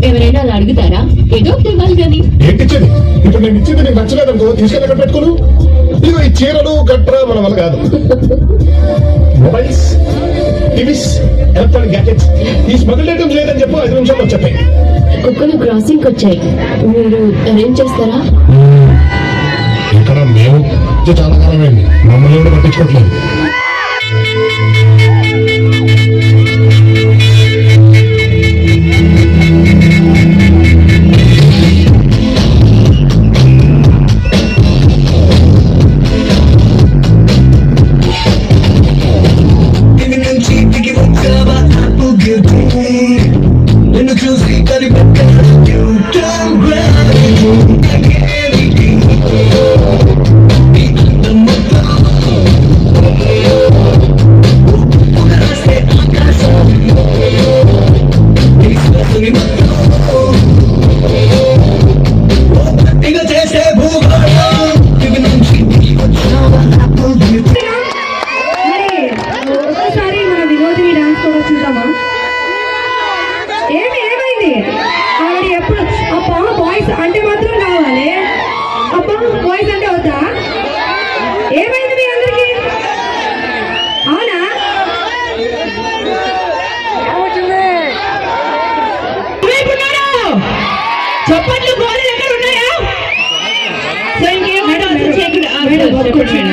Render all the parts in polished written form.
ఎవరైనా అలా అడుగుతారా? ఏదో తెవాలి కానీ ఏంటిచ్చేది? ఇప్పుడు నేను ఇచ్చింది నీకు నచ్చలేదనుకో తీసుకెళ్ళి ఎక్కడ పెట్టుకోను. ఇదిగో ఈ చీరలు గట్రా మన వల్ల కాదు. మొబైల్స్, టీవీస్, ఎలక్ట్రానిక్ గ్యాజెట్స్ ఈ స్మగుల్ ఐటమ్స్ లేదని చెప్పు 5 నిమిషాల్లో చెప్పాయి. కుక్కలు క్రాసింగ్ వచ్చాయి, మీరు అరేంజ్ చేస్తారా? ఇక్కడ మేము చాలా కాలమైంది, మమ్మల్ని కూడా పట్టించుకోవట్లేదు.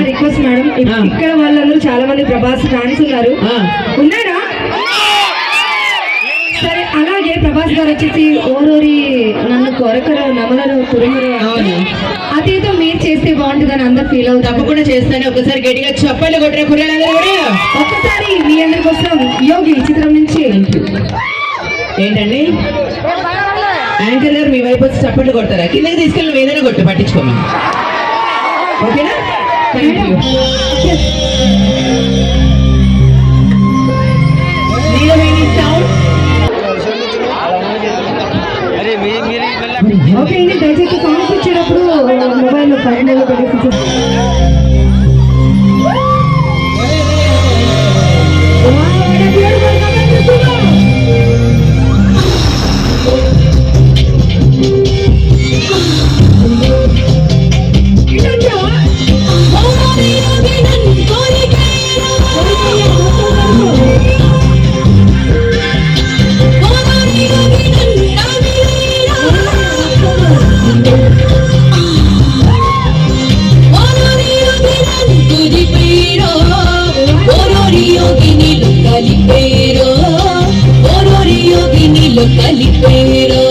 రిక్వెస్ట్ మేడం, ఇక్కడ వాళ్ళందరూ చాలా మంది ప్రభాస్ ఫ్యాన్స్ ఉన్నారు, ఉన్నారా? సరే, అలాగే ప్రభాస్ గారు వచ్చేసి ఓరోరి నన్ను కొరకరు నమలరు తురుమురు అదేదో మీరు చేస్తే బాగుంటుందని అందరు ఫీల్ అవుతారు. తప్పకుండా చేస్తాను. ఒకసారి గట్టిగా చప్పట్లు కొట్టిన కుర్రాళ్ళందరూ కూడా ఒక్కసారి మీ అందరి కోసం యోగి చిత్రం నుంచి ఏంటండి యాంకర్ గారు మీ వైపు వచ్చి చప్పట్లు కొడతారా? కిందకి తీసుకెళ్ళి నువ్వు ఏదైనా కొట్టు, పట్టించుకోమని. ఓకేనా? Thank you. ఓకే అండి, దయచేసి సాంగ్స్ ఇచ్చేటప్పుడు మొబైల్లో పైన పెట్టేసి కలిపేరో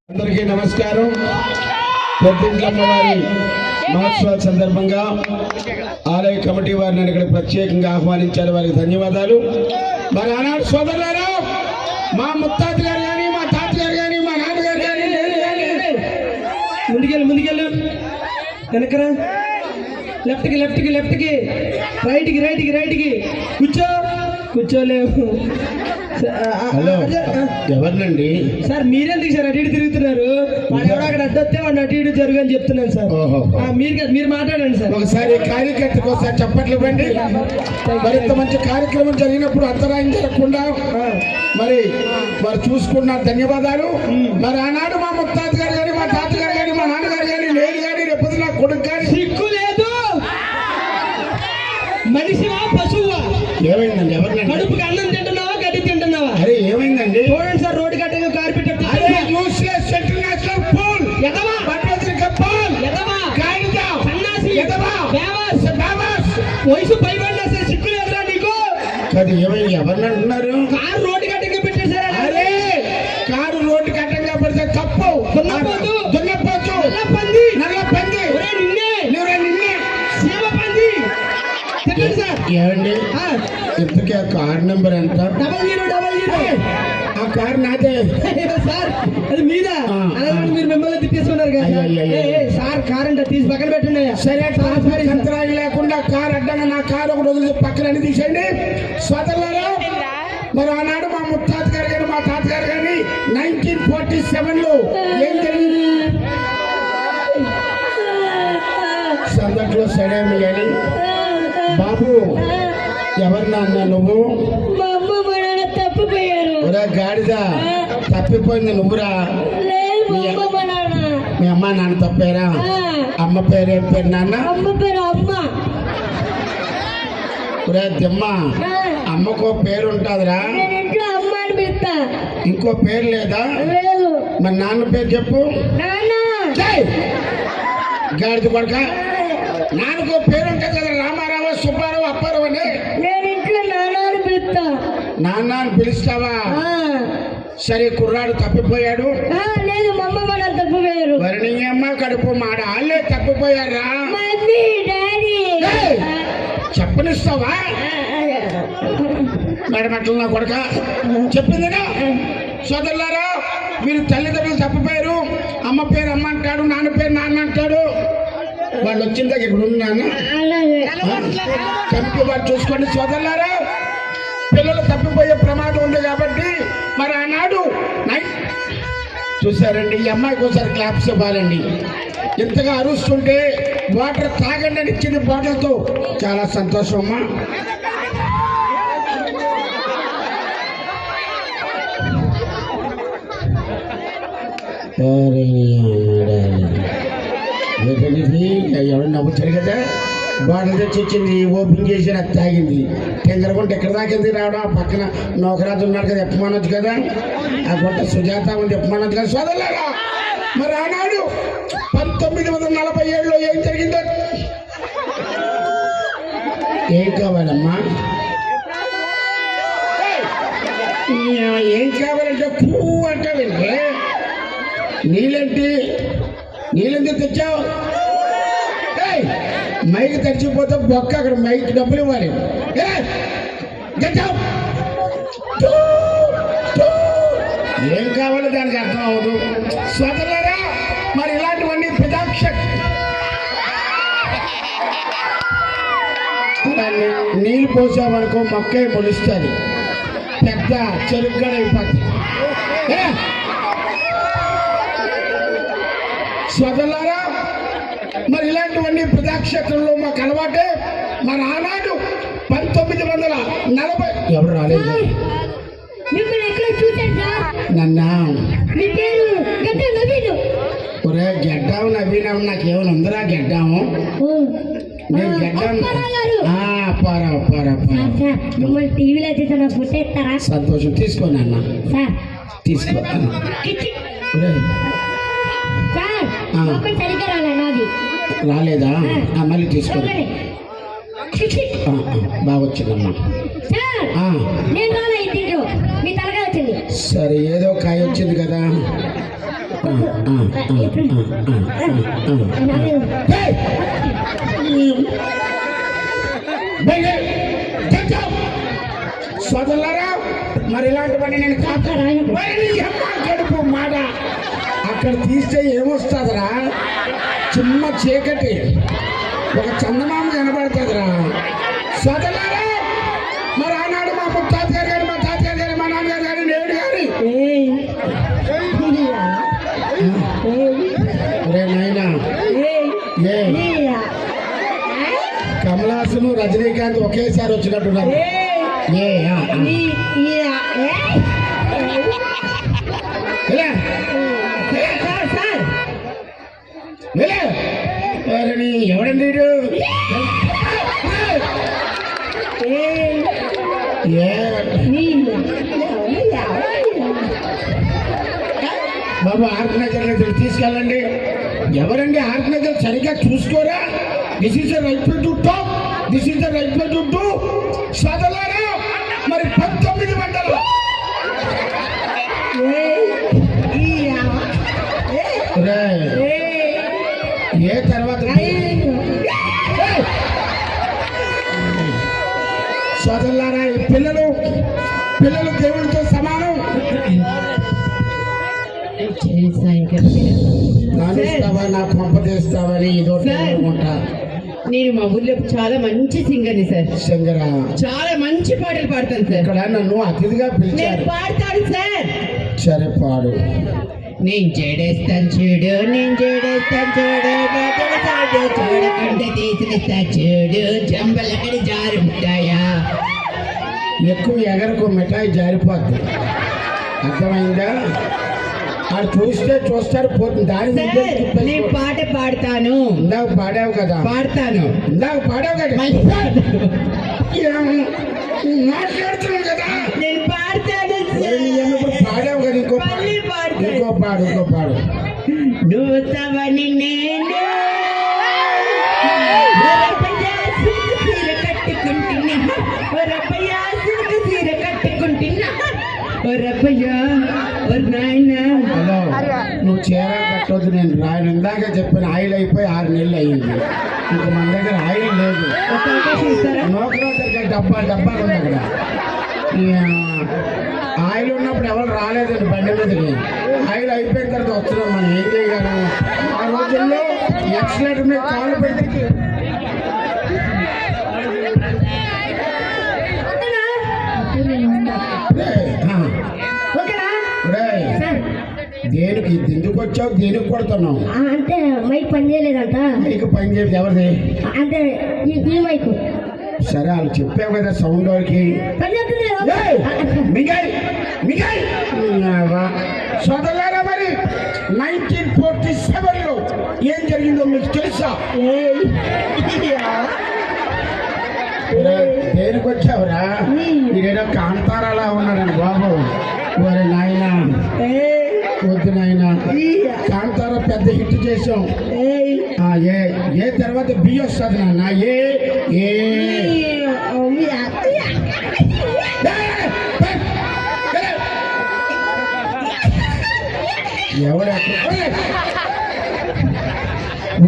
అందరికీ నమస్కారం. పెద్దింట్లమ్మ వారి మహోత్సవాల సందర్భంగా ఆలయ కమిటీ వారిని ఇక్కడ ప్రత్యేకంగా ఆహ్వానించారు. వారికి ధన్యవాదాలు. మరి ఆనాడు సోదరులారా, మా ముత్తాత గారు కానీ, మా తాతగారు కానీ, మా నాన్నగారు కానీ, నేను కానీ ముందుకెళ్ళు వెనకరా, లెఫ్ట్కి రైట్కి కూర్చోలేవు. హలో, ఎవరినండి సార్? మీరెందుకు సార్ అటు ఇటు తిరుగుతున్నారు? వాడు అక్కడ అడ్డొస్తే వాడిని అటు ఇటు జరుగు అని చెప్తున్నాను సార్. మీరు మాట్లాడండి సార్. ఒకసారి కార్యకర్తకు ఒకసారి చప్పట్లు ఇవ్వండి. మరింత మంచి కార్యక్రమం జరిగినప్పుడు అంతరాయం జరగకుండా మరి వారు చూసుకున్నారు. ధన్యవాదాలు. మరి ఆనాడు మా ముత్తాత గారు కానీ, మా తాతగారు కానీ, మా నాన్నగారు కానీ, నేను కానీ, రేపు నా కొడుకు కానీ సిగ్గు లేదు. మనిషివా పశువా? ఏమైందండి? ఎవరినండి? కడుపుకి అన్నం తింటున్నావా, గడ్డి తింటున్నావా? అరే ఏమైందండి? చూడండి సార్, రోడ్డు కట్టగా కార్పెట్ వయసు పైబడినా సార్ సిగ్గు లేదురా నీకు? అది ఏమైంది? ఎవరిని అంటున్నారు? కారు రోడ్డు కట్టగా పెట్టేశారా? అరే కారు రోడ్డు కట్టంగా పెడితే తప్పు. దున్నపోతు నల్ల పంది నిన్నే సీమ పంది తిట్టండి సార్. ఏమండి ఇంతకీ ఆ కార్ నెంబర్ ఎంత? 0000. ఆ కార్ నాదే సార్. అది మీద అలాగే మీరు మిమ్మల్ని తిట్టేసుకున్నారు కదా సార్. కార్ అంటే తీసి పక్కన పెట్టండి. సరే, ట్రాన్స్ఫర్ అంతరాయి లేకుండా కార్ అడ్డంగా నా కారు ఒక రోజు పక్కన తీసేయండి. సోదరులారా, మరి ఆనాడు మా ముత్తాత గారు కానీ, మా తాతగారు కానీ 1947లో ఏం జరిగింది? సందట్లో సడేమి కానీ బాబు ఎవరు నాన్న నువ్వు? మా అమ్మ మా నాన్న తప్పిపోయారు. ఒరే గాడిద, తప్పిపోయింది నువ్వురా. లేదు, మా అమ్మ మా నాన్న. మీ అమ్మ నాన్న తప్పారా? అమ్మ పేరేం పేరు నాన్న? అమ్మ పేరు అమ్మ. ఒరే దిమ్మ, అమ్మకో పేరు ఉంటుందిరా. నేను ఇంట్లో అమ్మ అని పిలుస్తా. ఇంకో పేరు లేదా? లేదు. మరి నాన్న పేరు చెప్పు. నాన్న. గాడిద కొడక, నాన్నకో పేరు ఉంటుంది కదా, రామారావు, సుబ్బారావు, అప్పారావు అని. నేను ఇంట్లో నాన్న అని పిలుస్తా. నాన్న అని పిలుస్తావా? సరే, కుర్రాడు తప్పిపోయాడు. లేదు, మా అమ్మ మా నాన్న తప్పిపోయారు. మరి నీ అమ్మ కడుపు మాడ వాళ్ళే తప్పిపోయారా? Mummy daddy. చెప్పనిస్తావా? మేడం అట్లా నా కొడక చెప్పిందినా? సోదరులారా, మీరు తల్లిదండ్రులు తప్పిపోయారు. అమ్మ పేరు అమ్మ అంటాడు, నాన్న పేరు నాన్న అంటాడు. వాళ్ళు వచ్చిన దగ్గర ఇక్కడ ఉన్నాను కమిటీ వారు చూసుకోండి. సోదరులారా, పిల్లలు తప్పిపోయే ప్రమాదం ఉంది కాబట్టి మరి ఆనాడు చూసారండి. ఈ అమ్మాయికి ఒకసారి క్లాప్స్ ఇవ్వాలండి. ఇంతగా అరుస్తుంటే వాటర్ తాగండి అని ఇచ్చింది బాటిల్తో. చాలా సంతోషం అమ్మా. ఎవరు నవ్వుతారు కదా. బాటిల్ తెచ్చి ఇచ్చింది, ఓపెన్ చేసి అది తాగింది. కిందరకుంటే ఎక్కడ దాకింది రావడం. ఆ పక్కన నౌకరాజు ఉన్నాడు కదా, ఎప్పమనొచ్చు కదా. ఆ గుంట సుజాత ఉంది, ఎప్పమనొచ్చు కదా. సోదరులారా, మరి ఆనాడు 1947లో ఏం జరిగిందో ఏం కావాలమ్మా? ఏం కావాలంటే పువ్వు అంటావంటే నీళ్ళెందుకు తెచ్చావు? మైక్ తడిచిపోతే బొక్క అక్కడ మైక్ డబ్బులు ఇవ్వాలి. Get up! ఏం కావాలో దానికి అర్థం అవ్వదు. సోదరులారా, మరి ఇలాంటివన్నీ నీళ్ళు పోసామనుకో మొక్కే మొలుస్తుంది, పెద్ద చెరుగ్గా అయిపోతుంది. సోదరులారా, మరి ఇలాంటివన్నీ ప్రజాక్షేత్రంలో మాకు అలవాటే. మరి ఆనాడు 1940 ఎవరు రాలేదు మిమ్మల్ని ఎక్కడ చూశాను సార్. నన్నా మీ పేరు గడ్డ నవీను. ఒరే గడ్డాము నవీనాము నాకేమైనా ఉందిరా గడ్డాము? నేను గడ్డాము అప్పారా అప్పారా అప్పారా. సార్ మిమ్మల్ని టీవీలో చూసా నాకు ఫోటో ఇస్తారా? సంతోషం, తీసుకోండి అన్న, సార్ తీసుకో. సార్ ఓపెన్ సరిగ్గా రాలే నాది. రాలేదా? మళ్ళీ తీసుకోండి. బాగా వచ్చిందమ్మా. సార్ నేను రాలే ఇంటికి, మీ తలగా వచ్చింది. సరే, ఏదో కాయ వచ్చింది కదా. సోదరులారా, మరి ఇలాంటివన్నీ నేను గడుపు మాట అక్కడ తీస్తే ఏమొస్తుందిరా? చిన్న చీకటి, ఒక చందమామ కనబడుతుందిరా. సోదరులారా, మరి ఆనాడు మా ముత్తాతగారు గారు, మా తాతగారు గారు, మా నాన్నగారు గారు, నేడు గారి నాయనా కమలాసను రజనీకాంత్ ఒకేసారి వచ్చినట్టున్నారు. ఎవడండి బాబు, ఆర్క్ నగర్ తీసుకెళ్ళండి. ఎవరండి ఆర్క్ నగర్? సరిగ్గా చూసుకోరా. This is the right way to talk, this is the right way to do. సోదరులారా, మరి 19 గంటలు ఏ తర్వాత సోదరులారా, ఈ పిల్లలు దేవుడితో సమానం. నానిస్తావా, నా పంప తీస్తావని ఇదో అనుకుంటా. నేను మా ఊర్లో చాలా మంచి సింగర్ని సార్. సింగరా? చాలా మంచి పాటలు పాడతాను సార్. ఇక్కడ నన్ను అతిథిగా పిలిచారు. పాడతాను సార్. సరే, పాడు. నేను చెడేస్తాను చూడు, నేను చెడేస్తాను చూడు, చూడకుండా తీసిస్తా చూడు, జంబలకడి జారుతాయా. ఎక్కువ ఎగరకు మిఠాయి జారిపోద్ది, అర్థమైందా? అది చూస్తారు పోతుంది. దాని నేను పాట పాడతాను. ఇందాక పాడావు కదా? పాడతాను. ఇందాక పాడావు కదా? మాట్లాడుతున్నావు కదా? నేను పాడతాను. పాడావు కదా? ఇంకో పాడు. నూతవని నేను హలో, నువ్వు చీర కట్టొద్దు, నేను రాయను. ఇందాక చెప్పిన ఆయిల్ అయిపోయి 6 నెలలు అయ్యింది. ఇంక మన దగ్గర ఆయిల్ లేదు. నోకరా దగ్గర డబ్బా ఉంది అక్కడ. ఆయిల్ ఉన్నప్పుడు ఎవరు రాలేదండి బండి మీదకి. ఆయిల్ అయిపోయిన తర్వాత వస్తున్నాం. మనం ఏం చేయగలం? ఆ రోజుల్లో ఎక్సలెంట్ మీద కాలు పెట్టి దేనికి ఎందుకు వచ్చావు? దేనికి కొడుతున్నావు? అంటే మైక్ పని చేయలేదంట. మైక్ పని చేయదు. ఎవరిది? అంటే ఈ మైక్. సరే, వాళ్ళు చెప్పావు కదా సౌండ్ వారికి. సోదరులారా, మరి 1947లో ఏం జరిగిందో మీకు తెలుసా? దేనికి వచ్చావురా? మీరేదో కాంతారాలా ఉన్నారని బాబు. వారి నాయన వద్దు నాయన, కాంతారా పెద్ద హిట్ చేసాం. ఏ తర్వాత బి వస్తుంది నాన్న.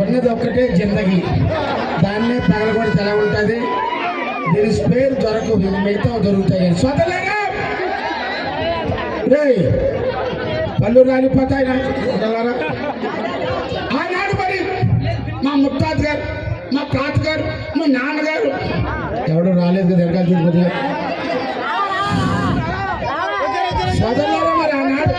ఉన్నది ఒక్కటే ఒకటే జిందగీ, దాన్నే పగలగొడితే ఎలా ఉంటుంది? దీని స్పేర్ దొరకదు, మిగతా దొరుకుతాయి. సోదరులారా, రేయ్ పళ్ళు రాలిపోతాయి నా సోదరులారా. ఆనాడు మరి మా ముత్తాత గారు, మా తాతగారు, మా నాన్నగారు ఎవడు రాలేదు కదా, ఎక్కడ చూడుకుంటున్నారు సోదరులారా. మరి ఆనాడు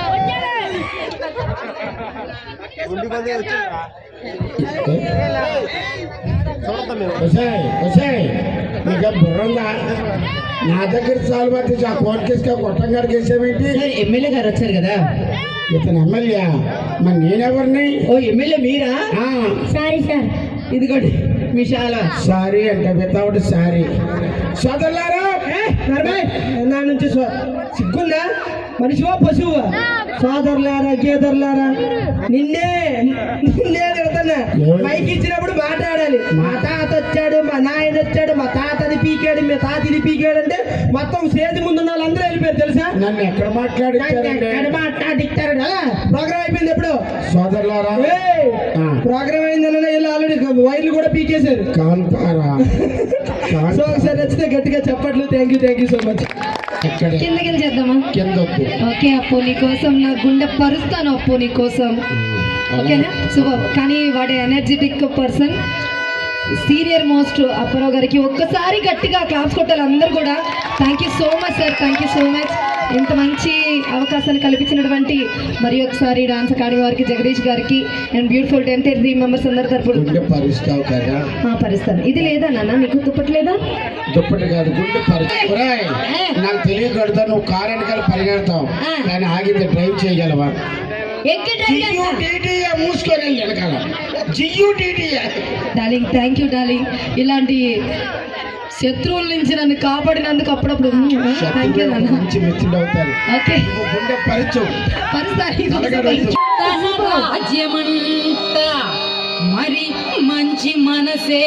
నీకు బుర్రందా? నా దగ్గర చాలు బట్టి ఆ కోర్టు కేసుగా కొట్టంగాడికి వేసావేంటి? ఎమ్మెల్యే గారు వచ్చారు కదా. ఇతను ఎమ్మెల్యే, మరి నేనెవరిని? ఓ ఎమ్మెల్యే మీరా? Sorry sir. ఇదిగోండి మీ శాల. సారీ అంటే వితౌట్ సారీ. సోదరులారా, నా నుంచి సిగ్గుందా? మనిషివా పశువా? సోదరులారా, గేదరులారా, నిన్నే తిడతానా? మైకి ఇచ్చినప్పుడు మాట్లాడాలి. మా తాత వచ్చాడు, మా నాయన వచ్చాడు, మా తాతని పీకాడు, మీ తాతని పీకాడు అంటే మొత్తం స్టేజ్ ముందు ఉన్న వాళ్ళందరూ వెళ్ళిపోయారు తెలుసా? నన్ను ఎక్కడ మాట్లాడిస్తారు కదా. ప్రోగ్రామ్ అయిపోయింది ఎప్పుడు? సోదరులారా, ప్రోగ్రామ్ అయిందన్న వీళ్ళు ఆల్రెడీ వైర్లు కూడా పీకేశారు. కాంతారా సో ఒకసారి నచ్చితే గట్టిగా చెప్పట్లు. Thank you so much. కిందకి వెళ్ళి చేద్దామా? కింద ఓకే అప్పు, నీ కోసం నా గుండె పరుస్తాను అప్పు, నీ కోసం. ఓకేనా? సూపర్. కానీ వాటి energetic person, senior most Apparao గారికి ఒక్కసారి గట్టిగా క్లాప్స్ కొట్టాలి అందరూ కూడా. Thank you so much sir, thank you so much. ఇంత మంచి అవకాశాన్ని కల్పించినటువంటి మరి ఒకసారి డాన్స్ అకాడమీ వారికి, జగదీష్ గారికి అండ్ బ్యూటిఫుల్ 10 మెంబర్స్ అందరి తరపున పరిస్తావు కదా. పరిస్తాను. ఇది లేదా నాన్న, నీకు దుప్పటి లేదా? దుప్పటి కాదు, గుండె పరిస్థితి. నాకు తెలియకూడదా? నువ్వు కారు వెనకాల పరిగెడతావు, కానీ ఆగింది డ్రైవ్ చేయగలవా? మూసుకొని వెనకాల డార్లింగ్, థ్యాంక్ యూ డార్లింగ్. ఇలాంటి శత్రువుల నుంచి నన్ను కాపాడినందుకు అప్పుడప్పుడు థ్యాంక్ యూ నాన్న. ఓకే రాజ్యమంతా మరి మంచి మనసే.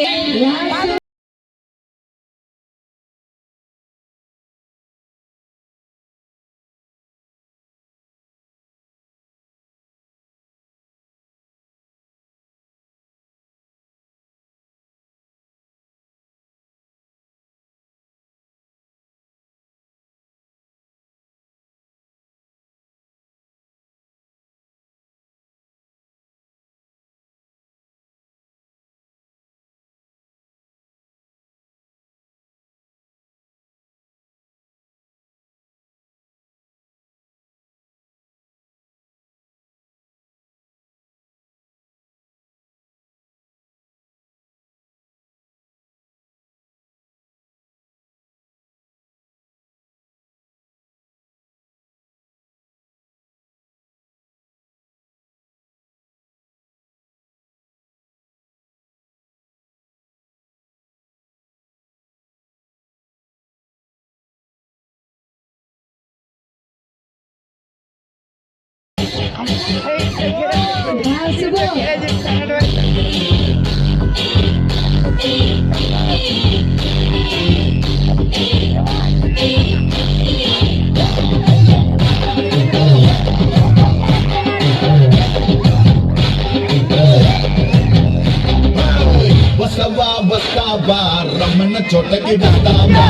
వస్తావా రమ్మన్న చోటకి వస్తావా?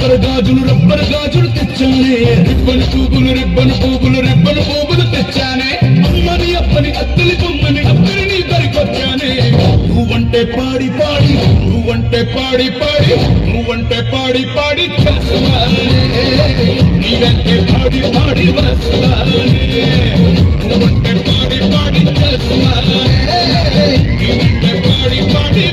రబ్బర్ గాజులు తెచ్చానే రిబ్బను పువ్వులు తెచ్చానే అమ్మని అప్పని అత్తలి బొమ్మని అప్పని నీ దరికొచ్చానే నువ్వంటే పాడి తెలుసువానే నీవంటే పాడి వస్తానే నువ్వంటే పాడి తెలుసువానే నీవంటే పాడి వస్తానే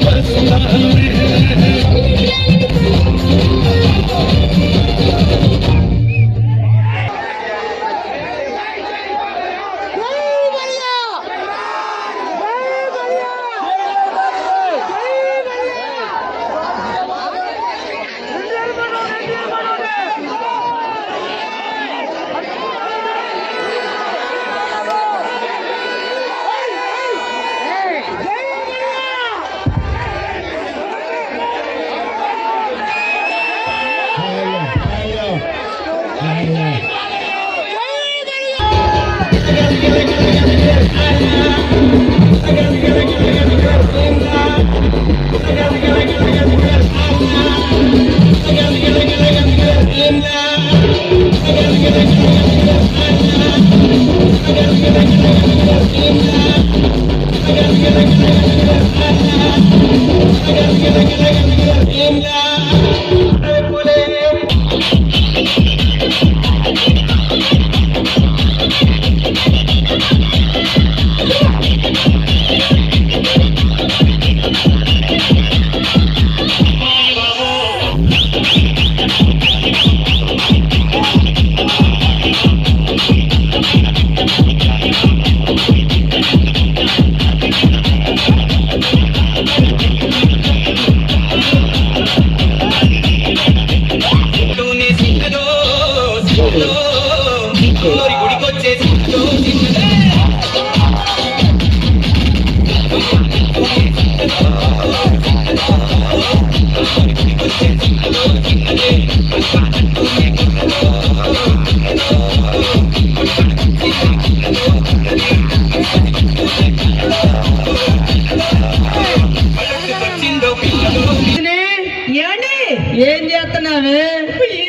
ఏం చేస్తున్నావే?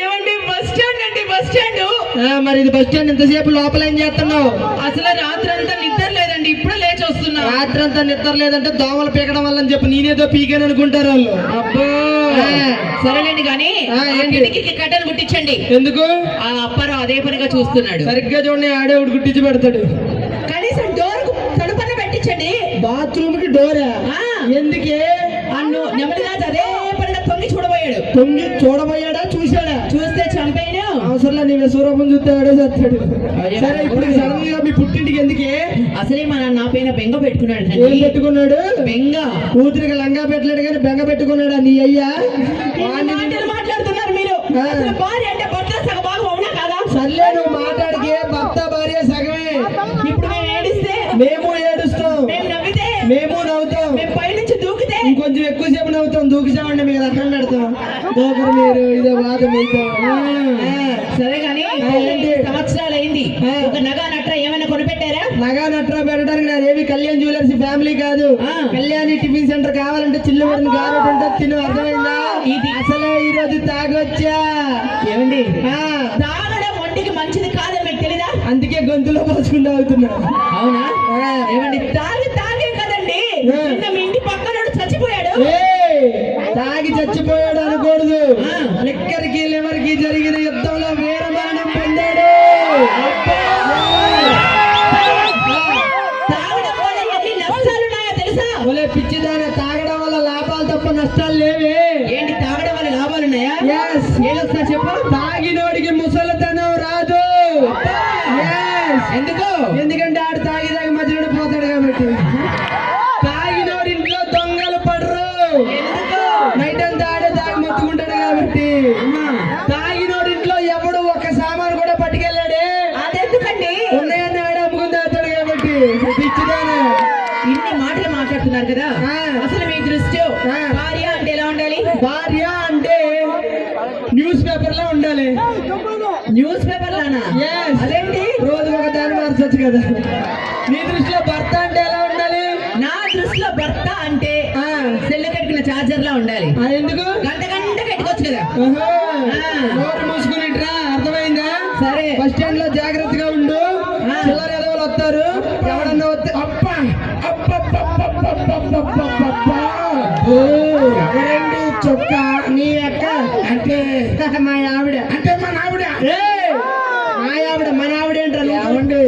ఏమండి బస్ స్టాండ్ అండి, బస్ స్టాండ్. మరి ఇది బస్ స్టాండ్ ఇంతసేపు లోపల ఏం చేస్తున్నావు? అసలు రాత్రంతా నిద్ర లేదండి, ఇప్పుడు లేచి వస్తున్నా. రాత్రంతా నిద్ర లేదంటే దోమలు పీకడం వల్ల అని చెప్పి నేనేదో పీకాను అనుకుంటారు వాళ్ళు. అబ్బో సరేలేండి కానీ ఏంటి? కిటికీకి కట్టను కుట్టించండి. ఎందుకు? ఆ అప్పారావు అదే పనిగా చూస్తున్నాడు. సరిగ్గా చూడండి, ఆడే ఒకటి గుట్టించి పెడతాడు. కనీసం డోర్ తలుపన పెట్టించండి. బాత్రూమ్ కి డోరా? ఎందుకే? అన్ను నెమ్మదిరాజు అదే పనిగా తొంగి చూడబోయాడు. తొంగి చూడబోయాడా? చూశాడా? చూస్తే చంపేయను. అవసరంలో నీ సూరభం చూస్తే ఆడే చేస్తాడు. సరే ఇప్పుడు సడన్ గా మీ పుట్టింటికి ఎందుకే? అసలే మన నా పైన బెంగ పెట్టుకున్నాడు. ఏం పెట్టుకున్నాడు? బెంగ. కూతురికి లంగా పెట్టలేడు కానీ బెంగ పెట్టుకున్నాడా నీ అయ్యా? మాటలు మాట్లాడుతున్నారు మీరు. అసలు భార్య అంటే బట్టల సగభాగం అవునా కాదా? సర్లే నువ్వు మాట్లాడికే, భర్త భార్య సగమే. ఇప్పుడు మేము ఏడిస్తే మేము ఏడుస్తాం, మేము నవ్వితే మేము నవ్వుతాం, మేము పైనుంచి దూకితే ఇంకొంచెం ఎక్కువసేపు నవ్వుతాం. దూకిసామండి మీకు అర్థం పెడతాం. దూకరు మీరు, ఇదే బాధ మీతో. సరే గాని ఏంటి? సంవత్సరాలు అయింది, ఒక నగా నట్ర ఏమైనా కొనిపెట్టారా? నగా నట్రా పెట్టడానికి నాదేమి కళ్యాణ్ జ్యువెలర్స్ ఫ్యామిలీ కాదు. కళ్యాణి టిఫిన్ సెంటర్ కావాలంటే చిల్లుబడిన గారెట్ ఉంటుంది, తిను. అర్థమైందా? ఇది అసలే ఈ రోజు తాగొచ్చా? ఏమండి తాగడం ఒంటికి మంచిది కాదని మీకు తెలీదా? అందుకే గొంతులో పోసుకుంటూ అవుతున్నా. అవునా? ఏమండి తాగే కదండి, నిన్న మీ ఇంటి పక్కన చచ్చిపోయాడు. తాగి చచ్చిపోయాడు అనకూడదు. లిక్కర్కి లివర్కి జరిగిన యుద్ధంలో వీరమరణం పొందాడు. తాగడం వల్ల ఎన్ని నష్టాలున్నాయో తెలుసా? ఒలే పిచ్చిదాన, తాగడం వల్ల లాభాలు తప్ప నష్టాలు లేవే. ఏంటి తాగడం వల్ల లాభాలున్నాయా? ఏదొస్తా చెప్పు. తాగినోడికి ముసలితనం రాదు. ఎందుకు? ఎందుకంటే ఆడు తాగి మధ్యలో పోతాడు కాబట్టి. తాగినోడి ఇంట్లో దొంగలు పడరు. ఎందుకు? నైట్ అంతా ఆడే తాగి మొత్తుకుంటాడు కాబట్టి. తాగినోడి ఇంట్లో ఎవడు ఒక్క సామాను కూడా పట్టుకెళ్ళాడే. అదెందుకండి? ఉన్నాయని ఆడే అమ్ముకుని తాగుతాడు కాబట్టి. పిచ్చిదానా. ఇన్ని మాటలు మాట్లాడుతున్నారు కదా, అసలు మీ దృష్టి భార్య అంటే ఎలా ఉండాలి? భార్య అంటే న్యూస్ పేపర్ లో ఉండాలి. న్యూస్ పేపర్ లానా? అదేంటి? రోజు ఒక దాన్ని మార్చొచ్చు కదా. నీ దృష్టిలో భర్త అంటే ఎలా ఉండాలి? నా దృష్టిలో భర్త అంటే సెల్ కట్టిన చార్జర్ లా ఉండాలి. ఎందుకు? గంట గంట కట్టుకోవచ్చు కదా. నోరు మూసుకునిట్రా, అర్థమైందా? సరే. బస్ స్టాండ్ లో జాగ్రత్తగా ఉండు. చిల్లర ఎదవలు వస్తారు, ఎవడన్నా వస్తే అబ్బా అబ్బబ్బబ్బబ్బబ్బబ్బబ్బబ్బబ్బా. ఓ, ఎవరండి చొక్క? నీ అక్క అంటే మా ఆవిడ. అంటే మా ఆవిడ. ఏయ్, మా ఆవిడ, మన ఆవిడ ఏంట్రా నువ్వు? ఏమండి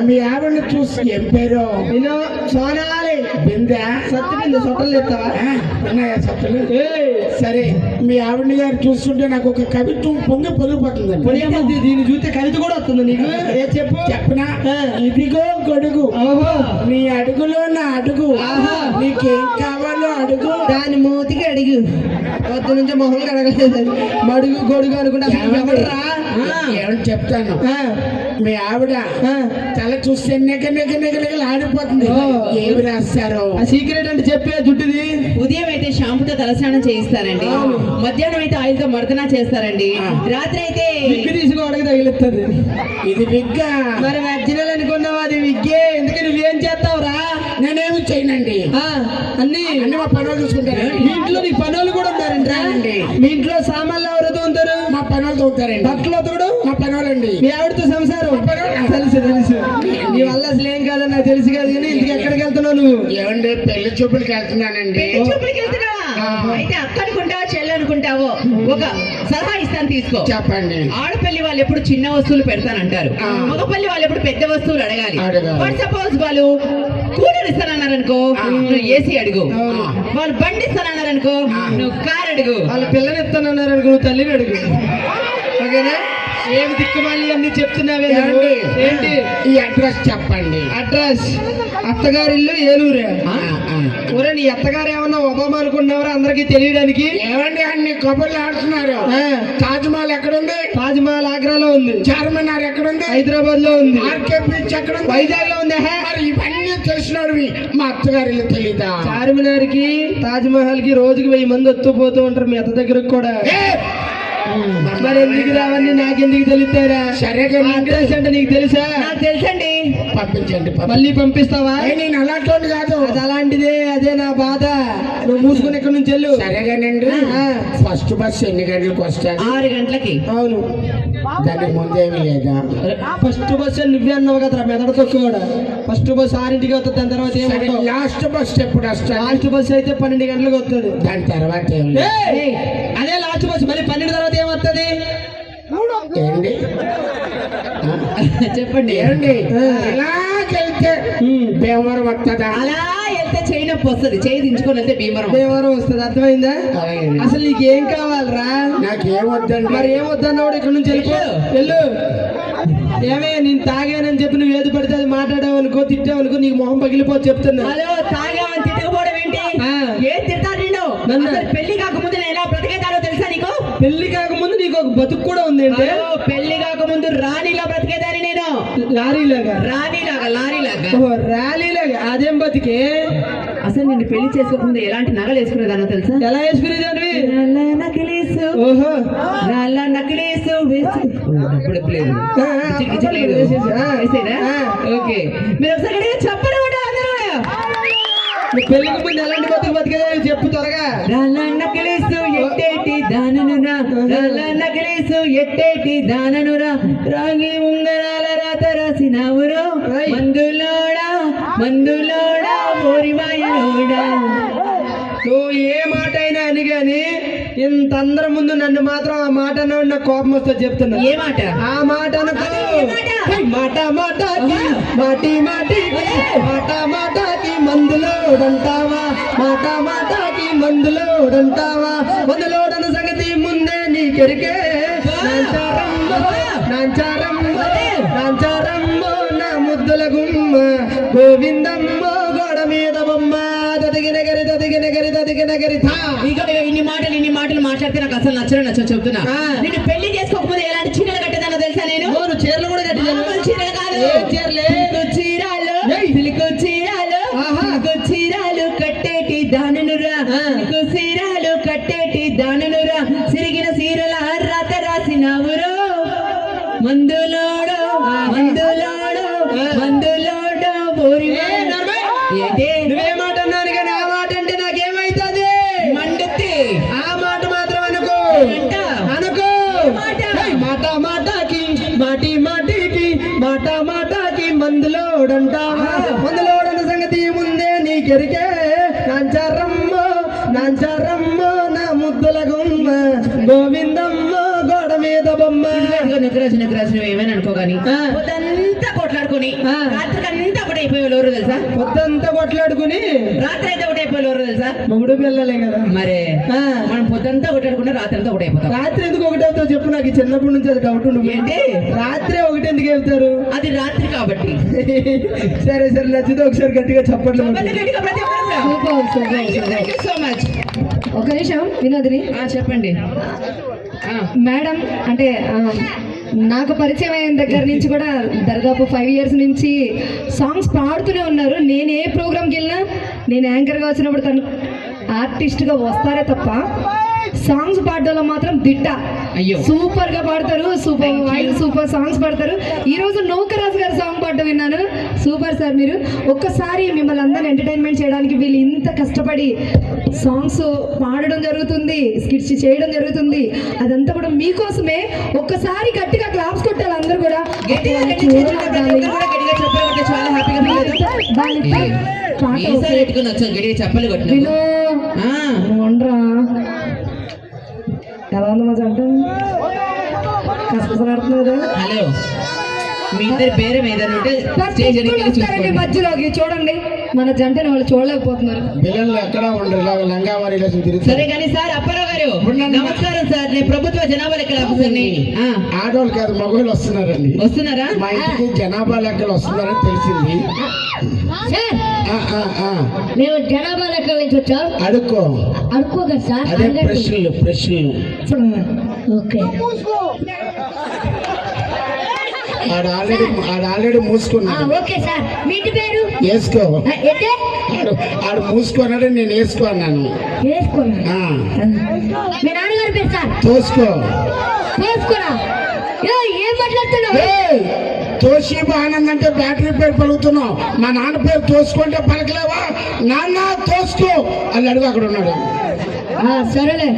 మీ ఆవిడని చూసి ఏం పేరు? నేను సోనాలి. బిందా? సత్తుపింది సొట్టలు తెస్తావా? ఉన్నాయా సత్తులు? ఏయ్, సరే, మీ ఆవిడ గారు చూస్తుంటే నాకు ఒక కవిత్వం పొంగిపోతుందండి. పొయ్యమద్ది, దీన్ని చూస్తే కవిత కూడా వస్తుంది నీకు. ఏ చెప్పు. చెప్పనా? ఆ. ఇదిగో గొడుగు, ఓహో, నీ అడుగులో నా అడుగు, ఆహా. నీకేం కావాలో అడుగు. దాని మూతికి అడిగు. పొద్దు నుంచి మొహం కడగలేదు, మడుగు గొడుగు అనుకుంటా. ఎవడ్రా? ఏమని చెప్తాను. ఆ, మీ ఆవిడ ఆ. తల చూస్తే నెగ ఆడిపోతుంది. ఓ. ఏమి రాస్తారు? ఆ సీక్రెట్ అంటే చెప్పే జుట్టుది. ఉదయం అయితే షాంపుతో తలస్నానం చేయిస్తారండి, మధ్యాహ్నం అయితే ఆయిల్ తో మర్దనా చేస్తారండి, రాత్రి అయితే విగ్గు తీసుకో అడగ తగిలిస్తుంది. ఇది విగ్గా? మరి ఒరిజినల్ అనుకున్నావు, అది విగ్గే. ఎందుకు నువ్వేం చేస్తావురా? నేనేమి చేయనండి, అన్ని అన్ని మా పనులు చూసుకుంటాను. మీ ఇంట్లో నీ పనులు కూడా ఉన్నారండి. అవునండి. మీ ఇంట్లో సామాన్లు ఎవరితో ఉంటారు? మా పనులు తోగుతారండి. బట్టలు తోడు మా పనులండి. మీ ఆవిడతో సంసారం. తెలుసు. నీ వల్ల అసలు ఏం కాదని నాకు తెలుసు కాదు, కానీ ఇంటికి ఎక్కడికి వెళ్తున్నావు నువ్వు? ఏమండి పెళ్లి చూపులకి వెళ్తున్నానండి. చూపులకి వెళ్తున్నావా? అయితే అక్క అనుకుంటావో చెల్లి అనుకుంటావో ఒక సలహా ఇస్తాను, తీసుకో. చెప్పండి. ఆడపల్లి వాళ్ళు ఎప్పుడు చిన్న వస్తువులు పెడతానంటారు, మగపల్లి వాళ్ళు ఎప్పుడు పెద్ద వస్తువులు అడగాలి. అడగాలి. ఫర్ సపోజ్ వాళ్ళు కూలర్ ఇస్తానన్నారనుకో, నువ్వు ఏసీ అడుగు. వాళ్ళు బండి ఇస్తానన్నారనుకో, నువ్వు కార్ అడుగు. వాళ్ళ పిల్లని ఎత్తానన్నారు అనుకో, నువ్వు తల్లిని అడుగు. ఓకేనా? ఏమి దిక్కుమాలి అన్ని చెప్తున్నావే నువ్వు? ఏమండి? ఏంటి ఈ అడ్రస్ చెప్పండి. అడ్రస్? అత్తగారి ఇల్లు ఏలూరే. ఆ. ఒరే, నీ అత్తగారు ఏమన్నా ఒబామా అనుకున్నావరా అందరికి తెలియడానికి? ఏమండి అన్ని కబుర్లు ఆడుతున్నారు? ఆ, తాజ్ మహల్ ఎక్కడుంది? తాజ్ మహల్ ఆగ్రాలో ఉంది, చార్మినార్ ఎక్కడుంది? హైదరాబాద్ లో ఉంది, ఆర్కే బీచ్ ఎక్కడుంది? వైజాగ్ లో ఉంది. హే, మరి ఇవన్నీ తెలిసినవి మా అత్తగారి ఇల్లు తెలీదా? చార్మినార్ కి తాజ్ మహల్ కి రోజుకి 1000 మంది వస్తూ ఉంటారు మీ అత్త దగ్గరకు కూడా. ఏ! మరి ఎందుకు రావని నాకెందుకు తెలుస్తారా? సరే కానీ అడ్రస్ అంటే నీకు తెలుసా? నాకు తెలుసండి. పంపించండి. మళ్ళీ పంపిస్తావా? నేను అలాంటి కాదు. అది అలాంటిదే, అదే నా బాధ. నువ్వు మూసుకుని ఇక్కడ నుంచి వెళ్ళు. సరేగానండి. ఆ. ఫస్ట్ బస్ ఎన్ని గంటలకు వస్తాయి? 6 గంటలకి. అవును, దానికి ముందేమీ లేదా? ఫస్ట్ బస్ నువ్వే అన్నావు కదరా, మెదడు కూడా. ఫస్ట్ బస్ 6ంటికి వస్తుంది, దాని తర్వాత ఏం సరే, ఉండవు. లాస్ట్ బస్ ఎప్పుడు వస్తాయి? లాస్ట్ బస్ అయితే 12 గంటలకు వస్తుంది. దాని తర్వాత ఏమి లేదు. ఏయ్, అదే లాస్ట్ బస్. మళ్ళీ 12 తర్వాత ఏమొస్తుంది? ఏంటి? చెప్పండి. ఏంటి? ఇలాగెళ్తే భీమవరం వస్తుందా? అలా వెళ్తే చేయి నొప్పి వస్తుంది, చేయి దించుకొని వెళ్తే భీమవరం. దేవరం వస్తుంది, అర్థమైందా? అలాగే. అసలు నీకేం కావాలరా? నాకేమొద్దండి. మరి ఏమొద్దన్నాడు? ఇక్కడ నుంచి వెళ్ళిపో, వెళ్ళు. ఏమే, నేను తాగానని చెప్పి నువ్వు ఏది పడితే అది మాట్లాడావు అనుకో, తిట్టావు అనుకో, నీకు మొహం పగిలిపో చెప్తున్నా. హలో, తాగామని తిట్టకపోవడం ఏంటి? ఆ. ఏం తిడతారు నిన్ను? నన్ను? అసలు పెళ్లి కాకముందు నేను ఎలా బ్రతికేదానో తెలుసా నీకు? పెళ్లి కాకముందు నీకు ఒక బతుకు కూడా ఉంది అంటే? హలో, పెళ్లి కాకముందు రాణిలా బ్రతికేదాన్ని నేను. లారీలాగా? లారీలాగా. ఓహో, ర్యాలీలాగా. అదేం బతికే? అసలు నిన్ను పెళ్లి చేసుకోకముందు ఎలాంటి నగలు వేసుకునేదానో తెలుసా? ఎలా వేసుకునేదానివి? నల్ల నకిలీసు, ఓహో, నల్ల నకిలీసు డబ్బులు లేదు. ఆ, గిచ్చి లేదు. వేసేసి. ఆ. వేసేనా? ఆ. ఓకే, మీరు ఒకసారి గట్టిగా చెప్పండి కూడా అందరూ కూడా. నువ్వు పెళ్లికి ముందు ఎలాంటి బతుకు బతికేదాన్ని చెప్పు త్వరగా. నల్ల నకిలీసు ఎట్టేటి దాననురా, నల్ల నకిలీసు ఎట్టేటి దాననురా, రాగి ఉంగరాల రాత రాసినావురో, మందులోడా మోరిమాయలోడా. నువ్వు ఏ మాట అయినా అని గాని ఇంత అందరం ముందు నన్ను మాత్రం ఆ మాట అన్నావు, నాకు కోపం వస్తే చెప్తున్నా. ఏ మాట? ఆ మాట అనుకో. ఏ మాట? మాట మాటకి మాటికి మందులోడంటావా? మాట మందులోడంటావా? మందులోడన సంగతి ముందే నీకెరికే. నాంచారమ్మో నా ముద్దుల గుమ్మ, గోవిందమ్మో గోడ మీద బొమ్మ, తదిగినగరి థా. ఇక ఇన్ని మాటలు మాట్లాడితే నాకు అసలు నచ్చని చెప్తున్నా. ఆ. నేను పెళ్లి చేసుకోకముందు ఎలాంటి చీరలు కట్టేదానో తెలుసా నేను? నువ్వు చీరలు కూడా కట్టించాను. మామూలు చీరలు కాదు. ఏ చీరలే? సిల్కు చీరలు, ఆహా. సిల్కు చీరలు కట్టేటి దాననురా, ఆ. సిల్కు చీరలు కట్టేటి దాననురా, సిరిగిన చీరల రాత రాసినావురో, మందులోడు ఊరి ఏ నర్మయ్! ఏంటి? నువ్వే మాట అన్నాను కానీ ఆ మాట అంటే నాకేమైతుంది? మండుద్ది. ఆ మాట మాత్రం అనుకో. అంట. అనుకో. ఏయ్, మాట మాటకి మాటి మాటికి మాట మాటకి మందులోడంటావా మందులోడన్న సంగతి ముందే నీకెరికే నాంచారమ్మ నా ముద్దుల గుమ్మ గోవిందమ్మ గోడ మీద బొమ్మ నిద్రాజు ఏమైనా అనుకో గాని ఆ. పొద్దంతా కొట్లాడుకుని ఆ. రాత్రికి అంతా ఒకటి అయిపోయేవాళ్ళు ఎవరు తెలుసా? పొద్దంతా కొట్లాడుకుని రాత్రి అయితే ఒకటి అయిపోయేవాళ్ళు ఎవరు తెలుసా? మొగుడు పిల్లలే కదా మరే ఆ. మనం పొద్దంతా కొట్లాడుకుంటే రాత్రి అంతా ఒకటి అయిపోతాం. రాత్రి ఎందుకు ఒకటి అవుతావు చెప్పు, నాకు ఈ చిన్నప్పటి నుంచి అది డౌట్ ఉండు. ఏంటి? రాత్రి ఒకటి ఎందుకు వెళ్తారు? అది రాత్రి కాబట్టి సరే సరే, నచ్చితే ఒకసారి గట్టిగా చప్పట్లు కొట్టు. Super so much. ఒక నిమిషం వినోదిని చెప్పండి. మేడం అంటే నాకు పరిచయం అయిన దగ్గర నుంచి కూడా దాదాపు 5 years నుంచి సాంగ్స్ పాడుతూనే ఉన్నారు. నేను ఏ ప్రోగ్రామ్కి వెళ్ళినా, నేను యాంకర్గా వచ్చినప్పుడు తను ఆర్టిస్ట్గా వస్తారే తప్ప సాంగ్స్ పాడడంలో మాత్రం దిట్ట. అయ్యో. సూపర్ గా పాడతారు, సూపర్ వాయిస్, సూపర్ సాంగ్స్ పాడతారు. ఈ రోజు నౌకరాజు గారి సాంగ్ పాడడం విన్నాను. సూపర్ సార్, మీరు ఒక్కసారి మిమ్మల్ని అందరిని ఎంటర్టైన్మెంట్ చేయడానికి వీళ్ళు ఇంత కష్టపడి సాంగ్స్ పాడడం జరుగుతుంది, స్కిట్స్ చేయడం జరుగుతుంది, అదంతా కూడా మీకోసమే. ఒక్కసారి గట్టిగా క్లాప్స్ కొట్టాలి అందరూ కూడా. గట్టిగా చెప్పలు కొట్టే చాలా హ్యాపీగా ఫీల్ అవుతాం. ఈసారి పెట్టుకుని వచ్చాం గట్టిగా చెప్పలు కొట్టిన విను ఉండరా ఎలా ఉంది మా జంట? కష్టపడుతున్నారు. హలో, మీ ఇద్దరి పేరు ఏదైనా ఉంటే స్టేజ్ ఎన్నికలు వస్తారండి చూసుకోండి. మధ్యలోకి. చూడండి మన జంటని వాళ్ళు చూడలేకపోతున్నారు. పిల్లలు ఎక్కడ ఉండరు, ఇలా లంగా వారిలో తిరుగుతారు. సరే కానీ సార్, అప్పారావు గారు నమస్కారం సార్. నేను ప్రభుత్వ జనాభా లెక్కల ఆఫీసర్ని. ఆడవాళ్ళు కాదు, మగవాళ్ళు వస్తున్నారండి. వస్తున్నారా? మా ఇంటికి జనాభా లెక్కలు వస్తున్నారని తెలిసింది. సార్ ఆ, ఆ, ఆ. మేము జనాభా లెక్కల నుంచి వచ్చాం. అడుక్కో. అనుకోగా సార్ అదే అడగండి. ప్రశ్నలు ఓకే ఆడ ఆల్రెడీ మూసుకున్నాడు. ఓకే సార్, మీ ఇంటి పేరు వేసుకో. అయితే ఆడు మూసుకున్నాడు, నేను వేసుకో అన్నాను. వేసుకున్నా. ఆ, మీ నాన్నగారి పేరు సార్ తోసుకో. వేసుకున్నా. ఏం మాట్లాడుతున్నావు? ఏయ్, తోషిబా ఆనంద్ అంటే బ్యాటరీ పేరు పలుకుతున్నావు. మా నాన్న పేరు తోసుకుంటే పలకలేవా? నాన్న తోసుకో అని అడుగు, అక్కడ ఉన్నాడు. సరేలే